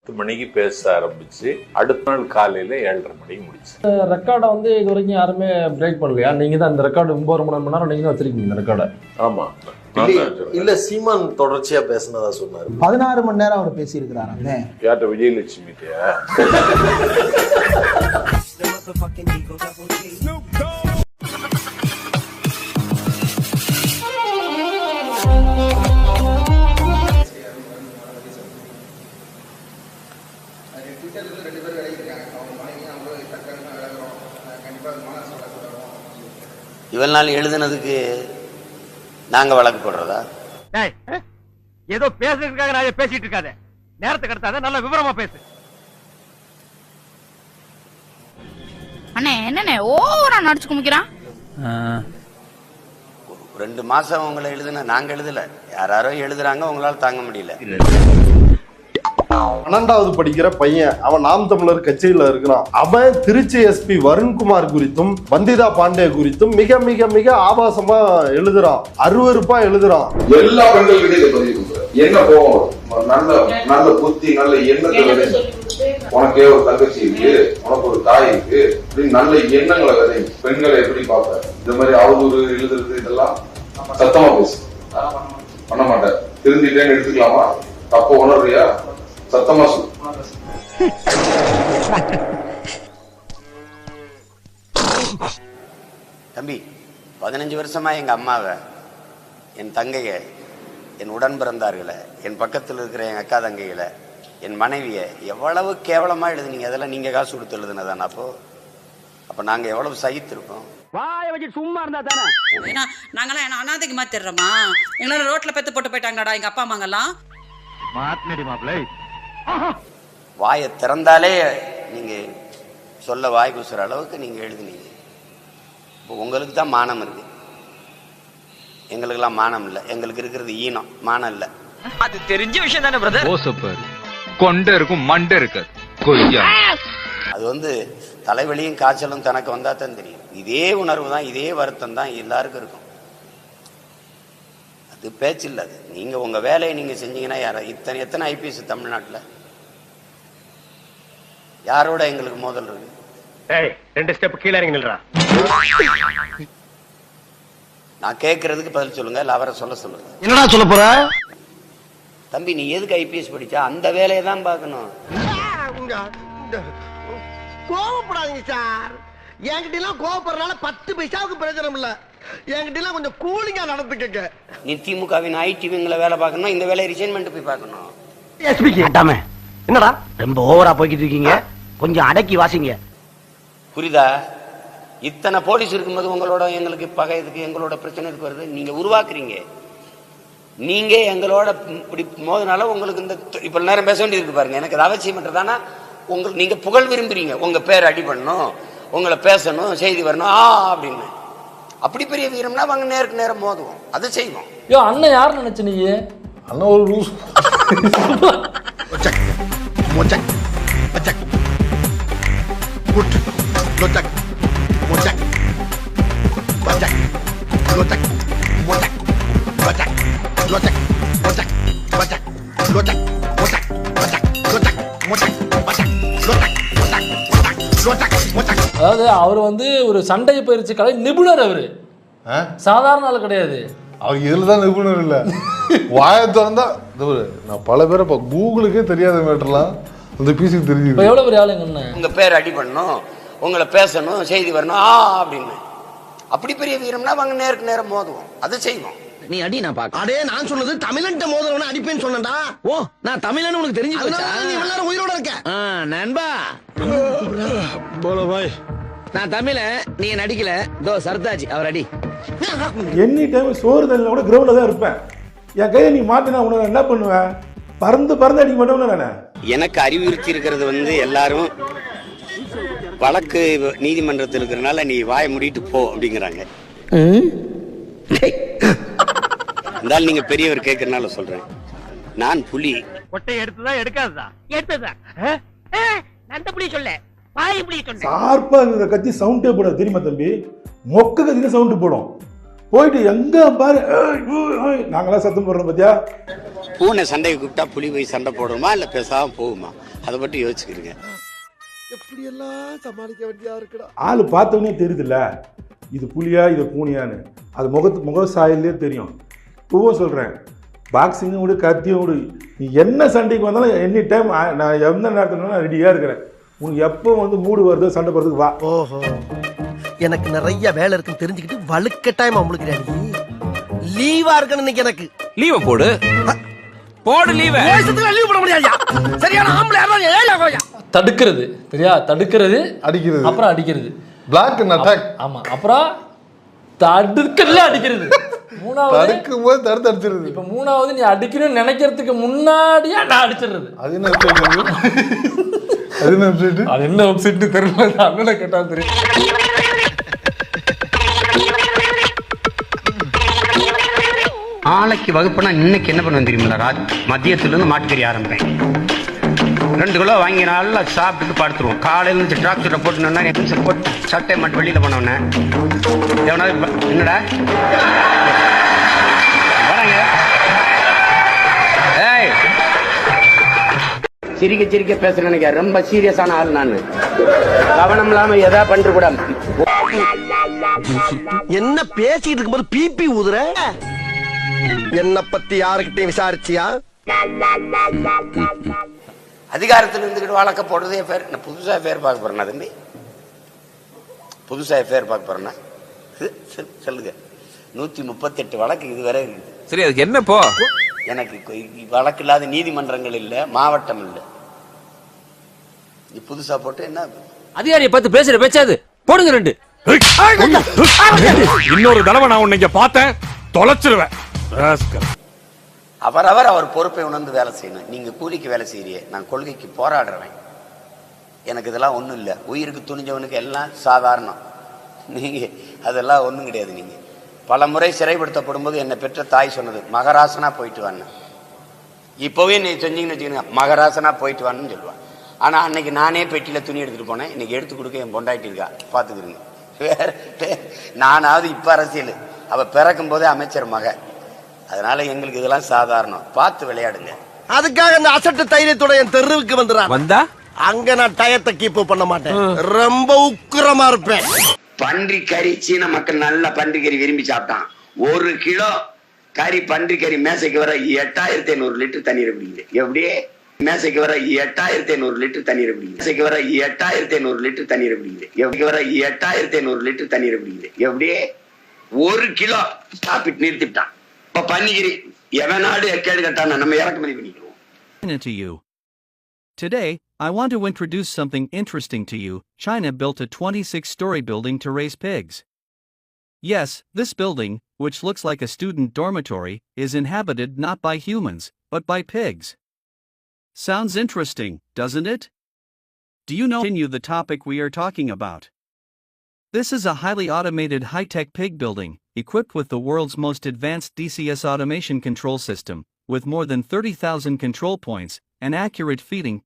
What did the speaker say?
மணிக்கு பேச ஆரம்பிச்சு அடுத்த நாள் காலையில 7:30 மணிக்கு முடிச்சு. ரெக்கார்டை வந்து இது வரைக்கும் யாருமே பிரேக் பண்ணலையா? நீங்க தான் இந்த ரெக்கார்டு 9 மணி நேரம் நீங்க தான் வச்சிருக்கீங்க இந்த ரெக்கார்டை. ஆமா, இல்ல சீமான் தொடர்ச்சியா பேசினதா சொன்னாரு. 16 மணி நேரம் அவர் பேசி இருக்கிறாரு. யார்கிட்ட? விஜயலட்சுமி. இவ்வளவு நாள் எழுதுனதுக்கு நாங்க வழக்கு போடுறதா? ஏதோ பேசுறதுக்காக நான் பேசிட்டு இருக்காத, நேரத்துக்கு எடுத்தாத, நல்ல விவரமா பேசு. அண்ணே என்னண்ணே ஓவரா நடிச்சு குமிக்கிறான். 2 மாசம் உங்களை எழுதுன நாங்க எழுதல, யாரோ எழுதுறாங்க, உங்களால தாங்க முடியல. 12வது படிக்கிற பையன், அவன் நாம் தமிழர் கட்சியில இருக்கிறான். அவன் திருச்சி எஸ்பி வருண்குமார் குறித்தும் வந்திதா பாண்டே குறித்தும் மிக மிக மிக ஆபாசமா எழுதுறான், அருவருப்பா எழுதுறான். எல்லா பெண்கள்கிட்ட பதிவு என்ன போவோம், நல்ல நல்ல புத்தி, நல்ல எண்ணத்தை, உனக்கே ஒரு தங்கச்சி இருக்கு, உனக்கு ஒரு தாய் இருக்கு, நல்ல எண்ணங்களை விதை. பெண்களை எப்படி பார்ப்ப? இந்த மாதிரி அவதூறு எழுதுறது இதெல்லாம் சத்தமா பேசு. பண்ண மாட்டேன், திருந்திட்டேன்னு எடுத்துக்கலாமா? தப்ப உணர்றியா? சத்தமா சொல்லு. தம்பி, 15 வருஷமா எங்க அம்மாவை, என் தங்கைய, என் உடன் பிறந்தார்களை, என் பக்கத்தில் இருக்கிற என் அக்கா தங்கைகளை, என் மனைவியை எவ்வளவு கேவலமா எழுதுனீங்க. அதெல்லாம் நீங்க காசு கொடுத்து எழுதுனதான? அப்போ நாங்க எவ்வளவு சகித்திருக்கோம். வாயை வச்சு சும்மா இருந்தா தானே. ஏன்னா நாங்களாம் என்ன அனாதைக்கு மாத்திடுறோமா? எங்களால ரோட்ல பெத்து போட்டு போயிட்டாங்கடா எங்க அப்பா அம்மாங்கெல்லாம். மாத்தினடி மாப்பிள்ளை, வாயை திறந்தாலே நீங்க சொல்ல வாய் கூசுற அளவுக்கு நீங்க எழுதுனீங்க. இப்போ உங்களுக்கு தான் மானம் இருக்கு, எங்களுக்கெல்லாம் மானம் இல்லை. எங்களுக்கு இருக்கிறது ஈனம், மானம் இல்லை. அது தெரிஞ்ச விஷயம் தானே பிரதர். ஓசப்பாரு கொண்ட இருக்கும் மண்டை இருக்கு. அது வந்து தலைவலியும் காய்ச்சலும் தனக்கு வந்தா தான் தெரியும். இதே உணர்வு தான், இதே வருத்தம் தான் எல்லாருக்கும் இருக்கும். அது பேச்சு இல்லை. அது நீங்க உங்க வேலையை நீங்க செஞ்சீங்கன்னா யார எத்தனை ஐபிஎஸ் தமிழ்நாட்டில் யாரோட எங்களுக்கு மோதல் இருக்கு? 2 ஸ்டெப் கீழே இறங்கி நில்றா. நான் கேட்கறதுக்கு பதில் சொல்லுங்க, இல்ல அவரை சொல்ல சொல்லுங்க. என்னடா சொல்ல போற? தம்பி, நீ எதுக்கு ஐபிஎஸ் படிச்சா? அந்த வேலையை தான் பார்க்கணும். கோவப்படாதீங்க சார். என்கிட்ட எல்லாம் கோவப்படுறதுனால 10 பைசாவுக்கு பிரயோஜனம் இல்ல. என்கிட்ட எல்லாம் கொஞ்சம் கூலிங்கா நடந்துக்கங்க. நீ திமுகவின் ஐடிவிங்களை வேலை பார்க்கணும், இந்த வேலையை ரிசைன்மெண்ட் போய் பார்க்கணும். என்னடா ரொம்ப ஓவரா போய்கிட்டு இருக்கீங்க, கொஞ்சம் அடக்கி வாசிங்க. புரியுதா? இத்தனை போலீஸ் இருக்கும்போது உங்களோட எங்களுக்கு பகை எதுக்கு, எங்களோட பிரச்சனை எதுக்கு வருது? நீங்க உருவாக்குறீங்க. நீங்க எங்களோட இப்படி மோதனால உங்களுக்கு இந்த இப்ப நேரம் பேச வேண்டியது இருக்கு பாருங்க. எனக்கு அது அவசியம்ன்றதானா? உங்களுக்கு நீங்க புகழ் விரும்புறீங்க, உங்க பேர் அடி பண்ணணும், உங்களை பேசணும், செய்தி வரணும் அப்படின்னு. அப்படி பெரிய வீரம்னா அவங்க நேருக்கு நேரம் மோதுவோம், அதை செய்வோம். ஐயோ, அண்ணன் யார் நினைச்சு நீ? அண்ணன் ஒரு லூஸ். அதாவது அவர் வந்து ஒரு சண்டை பயிற்சி கலை நிபுணர். அவரு சாதாரண ஆள் கிடையாது. அவங்க இதுலதான் நிபுணர் இல்ல. வாயை திறந்தா நான் பல பேரை கூகுளுக்கே தெரியாத மேட்டர்லாம் அந்த பிசிக்கு தெரிஞ்சு. எவ்வளவு பெரிய ஆளுங்க. உங்க பேர் அடி பண்ணணும், உங்களை பேசணும், செய்தி வரணும் அப்படின்னு. அப்படி பெரிய வீரம்னா அவங்க நேருக்கு நேரம் மோதுவோம், அதை செய்வோம். நீ அடி, நான் பாக்க. அடே, நான் சொன்னது தமிழன்ட்ட மோதலவன அடிப்பேன்னு சொன்னடா. ஓ, நான் தமிழன்னு உனக்கு தெரிஞ்சு போச்சா? நீ எல்லாரும் உயிரோட இருக்க. நண்பா போல பாய், நான் தமிழ, நீ நடிக்கல. தோ சர்தாஜி, அவர் அடி. எனி டைம் சோறு தண்ணில கூட கிரவுண்ட்ல தான் இருப்பேன். என் கையை நீ மாட்டினா உனக்கு என்ன பண்ணுவேன்? பறந்து பறந்து அடிக்க மாட்டேன் நானே. எனக்கு அறிவுறுத்தி இருக்கிறது வந்து எல்லாரும் வழக்கு நீதிமன்றத்தில் இருக்கிறனால நீ வாயை மூடிட்டு போ அப்படிங்கிறாங்க. இருந்தாலும் நீங்க பெரியவர் கேட்கறதுனால சொல்றேன். நான் புலி. கொட்டை எடுத்ததா எடுக்காததா? எடுத்ததா. நந்த புலி சொல்ல, பாய் புலி சொல்ல. சார்பா இந்த கத்தி சவுண்டே போடாது தெரியுமா தம்பி? மொக்க கத்தின சவுண்டு போடும். போயிட்டு எங்க பாரு நாங்களாம் சத்தம் போடுறோம் பாத்தியா? பூனை சண்டைக்கு கூப்பிட்டா புலி போய் சண்டை போடுமா இல்லை பேசாமல் போகுமா, அதை மட்டும் யோசிக்கிறீங்க. எப்படி எல்லாம் சமாளிக்க வேண்டியதா இருக்குடா. ஆள் பார்த்தோன்னே தெரியுதுல்ல இது புலியா இது பூனையான்னு, அது முக சாயல்லே தெரியும். இப்பவும் சொல்கிறேன், பாக்ஸிங்கும் விடு கத்தியும் விடு, நீ என்ன சண்டைக்கு வந்தாலும் எனி டைம் நான் எந்த நேரத்தில் நான் ரெடியாக இருக்கிறேன். உனக்கு எப்போ வந்து மூடு வருதோ சண்டை போடுறதுக்கு வா. ஓஹோ, எனக்கு நிறைய வேலை இருக்குன்னு தெரிஞ்சுக்கிட்டு வலுக்கட்டாயமா முழுக்கிறேன். லீவா இருக்குன்னு இன்னைக்கு எனக்கு லீவ போடு லீவ லீவ் போட முடியாது. சரியான ஆம்பளை தடுக்கிறது சரியா, தடுக்கிறது, அடிக்கிறது, அப்புறம் அடிக்கிறது, பிளாக் அண்ட் அட்டாக். ஆமா, அப்புறம் தடுக்கல அடிக்கிறது. மூணாவது தடுக்கும் போது தடுத்து அடிச்சிருது. இப்ப மூணாவது நீ அடிக்கணும்னு நினைக்கிறதுக்கு முன்னாடியே நான் அடிச்சிடுறது. அது என்ன வெப்சைட்? அது என்ன வெப்சைட் தெரியல, அண்ணனை கேட்டா தெரியும். நாளைக்கு வகுப்புனா இன்னைக்கு என்ன பண்ணுவேன் தெரியுமில்ல, மதியத்துலேருந்து மாட்டுக்கறி ஆரம்பிப்பேன். 2 கிலோ வாங்கி நல்லா சாப்பிட்டு படுத்துருவோம். காலையில் இருந்து டிராக்டரை போட்டுனா எக்ஸை போட்டு சட்டை மட்டும் வெளியில் போனோன்னே எவனாவது என்னடா வராங்க, ஏய் சிரிக்க சிரிக்க பேசுறேன். நினைக்க ரொம்ப சீரியஸான ஆள் நான், கவனம் இல்லாம எதா பண்ற கூட. என்ன பேசிட்டு இருக்கும்போது பிபி ஊதுற? என்ன பத்தி யாருக்கிட்டையும் விசாரிச்சியா? அதிகாரத்தில் இருந்துக்கிட்டு வழக்க போடுறதே பேர். நான் புதுசாக பேர் பார்க்க போறேன்னா தம்பி, புதுசாக பேர் பார்க்க போறேன்னா சொல்லுங்க. 138 வழக்கு இதுவரை இருக்குது. சரி, அதுக்கு என்ன போ? எனக்கு வழக்கு இல்லாத நீதிமன்றங்கள் இல்லை, மாவட்டம் இல்லை. நீ புதுசா போட்டு என்ன அதிகாரியை பார்த்து பேசுற பேச்சாது போடுங்க 2. இன்னொரு தடவை நான் உன்னை பார்த்தேன் தொலைச்சிருவேன். அவர் பொறுப்பை உணர்ந்து வேலை செய்யணும். நீங்க கூலிக்கு வேலை செய்யறியே, நான் கொள்கைக்கு போராடுறேன். எனக்கு இதெல்லாம் ஒண்ணும் இல்லை. உயிருக்கு துணிஞ்சவனுக்கு எல்லாம் சாதாரணம். நீங்க அதெல்லாம் ஒண்ணும் கிடையாது. நீங்க பல முறை சிறைப்படுத்தப்படும் போது என்னை பெற்ற தாய் சொன்னது, மகராசனா போயிட்டு வான்னு. இப்பவே நீ செஞ்சீங்கன்னு வச்சுக்கோங்க, மகராசனா போயிட்டு வான்னு சொல்லுவான். ஆனா அன்னைக்கு நானே பெட்டியில துணி எடுத்துட்டு போனேன். இன்னைக்கு எடுத்து கொடுக்க என் பொண்டாட்டி இருக்கா, பாத்துக்கிறீங்க. நானாவது இப்ப அரசியல், அவ பிறக்கும் போதே அமைச்சர் மக. அதனால எங்களுக்கு இதெல்லாம் சாதாரணம். பார்த்து விளையாடுங்க. அதுக்காக அந்த அசட்டு தைரியத்தோட என் தெருவுக்கு வந்துடுறான். வந்தா அங்க நான் டயத்தை கீப் பண்ண மாட்டேன், ரொம்ப உக்கிரமா இருப்பேன். பன்றி கறி சீன மக்கள் நல்ல பன்றி கறி விரும்பி சாப்பிட்டான். 1 கிலோ கறி பன்றி கறி மேசைக்கு வர 8500 லிட்டர் தண்ணீர் பிடிக்குது. எப்படியே மேசைக்கு வர 8500 லிட்டர் தண்ணீர் பிடிக்குது. மேசைக்கு வர 8500 லிட்டர் தண்ணீர் பிடிக்குது. எப்படி வர 8500 லிட்டர் தண்ணீர் பிடிக்குது. எப்படியே 1 கிலோ ஸ்டாப்பிட் நிறுத்திட்டான். இப்ப பன்னிக்கிரி எவனாடு கேடு கட்டான நம்ம இறக்குமதி பண்ணிக்கிறோம். To you. Today, I want to introduce something interesting to you. China built a 26-story building to raise pigs. Yes, this building, which looks like a student dormitory, is inhabited not by humans, but by pigs. Sounds interesting, doesn't it? Do you know the topic we are talking about? This is a highly automated high-tech pig building, equipped with the world's most advanced DCS automation control system, with more than 30,000 control points and accurate feeding.